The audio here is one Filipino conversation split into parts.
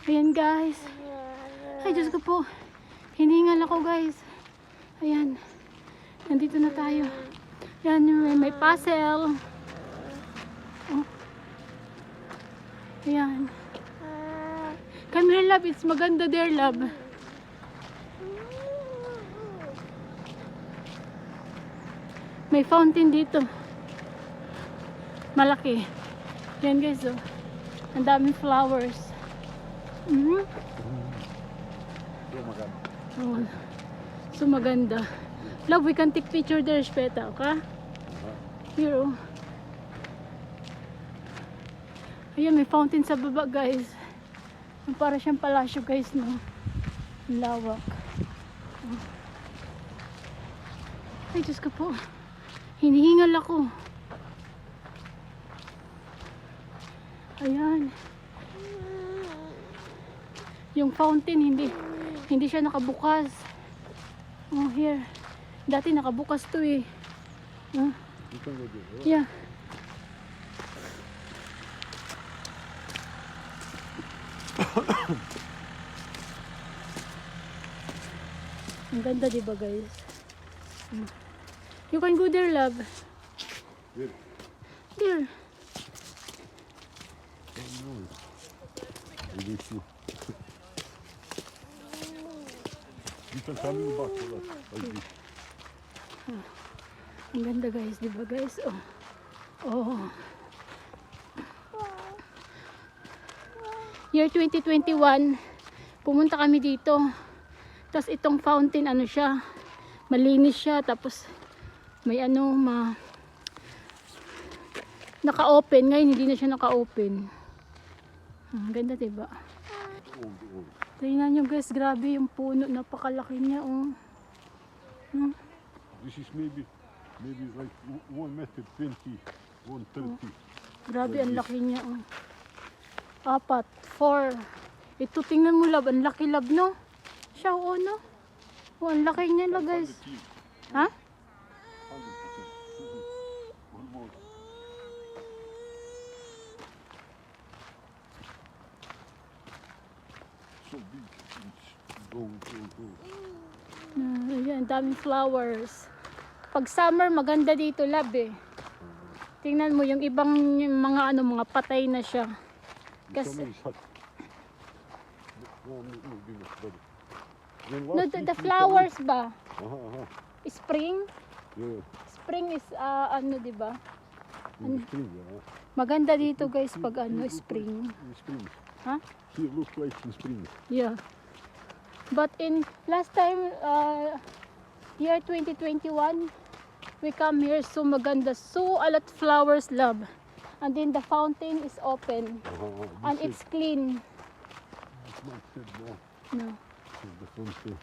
Ayan guys. Ay Diyos ko po. Hiningal ako guys. Ayan. Nandito na tayo. Ayan yung may puzzle. Oh. Ayan. Come here love. It's maganda there love. May fountain dito. Malaki. Ayan guys oh. Ang daming flowers. Oh, so maganda. Love, we can take picture there, Shpeta, okay? Here, oh. Ayan, may fountain sa baba, guys. Para siyang palasyo, guys, no? Ang lawak. Oh. Ay, Diyos ko po. Hinihingal ako. Ayan. Yung fountain, hindi siya nakabukas. Oh, here. Dati nakabukas to eh. Oh. Yeah. Ang ganda diba guys? You can go there love. There. Ang ganda guys, di ba guys? Oh. Oh. Year 2021, pumunta kami dito. Tapos itong fountain, ano siya, malinis siya. Tapos may ano, naka-open. Ngayon hindi na siya naka-open. Ang ganda, diba? Tingnan nyo guys, grabe yung puno. Napakalaki niya, oh. This is maybe like 1 meter 20, 130. Grabe, ang laki niya, oh. 4, 4. Ito, tingnan mo, love. Ang laki, love, no? Siya, oh, no? Oh, ang laki niya, love, guys. Ha? 100%. Almost. So big. It's go. Ayan, daming flowers. Pag summer, maganda dito, love, eh. Tingnan mo, yung ibang yung mga, ano, mga patay na siya. Kasi, no, the flowers ba? Spring? Yeah. Spring is, ano, diba? Spring, yeah. Maganda dito, guys, pag, ano, spring. In spring. Huh? Here looks like in spring. Yeah. But in, last time, year 2021, we come here, so maganda. So, a lot flowers, love. And then the fountain is open. And it's clean. It's not said now. No. The fountain.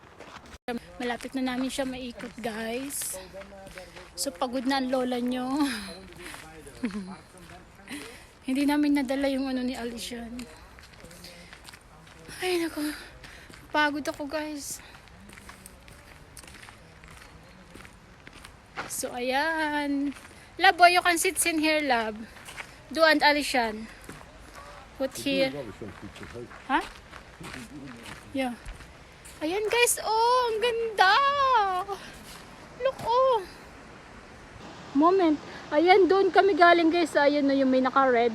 Malapit na namin siya maikot, guys. So, pagod na ang lola nyo. Hindi namin nadala yung ano ni Alishan. Ay, naku. Pagod ako, guys. So, ayan. Love, boy, you can sit in here, love. Do and Alishan. Put here. Ha? Yeah. Ayan, guys. Oh, ang ganda. Look, oh. Moment. Ayan, doon kami galing, guys. Ayan na yung may naka-red.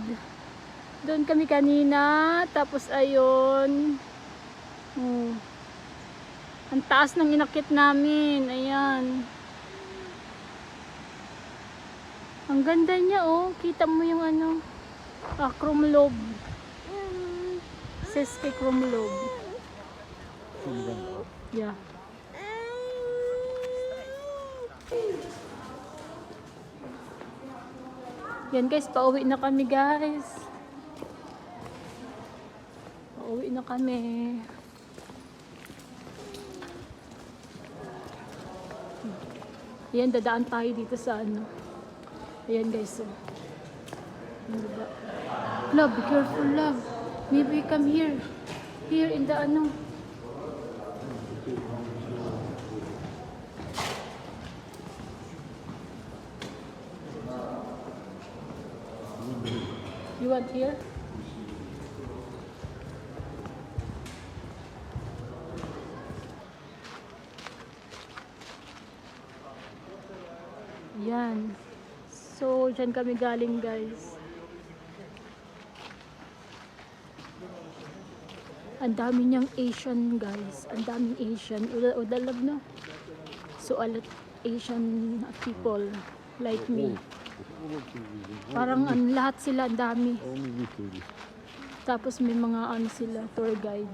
Doon kami kanina. Tapos, ayun. Ang taas ng inakit namin. Ayan. Ang ganda niya, oh. Kita mo yung ano. Chrome lobe. Seske chrome lobe. Yeah. Yan guys, pauwi na kami guys. Pauwi na kami. Yan, dadaan tayo dito sa ano. Ayan guys, so. Diba? Love, be careful love. Maybe come here. Here in the ano. You want here? Yan. So, dyan kami galing guys. Ang dami niyang Asian guys. Ang daming Asian. Udalab na. So, a lot Asian people like me. Parang lahat sila ang dami. Only little. Tapos may mga ano sila, tour guide.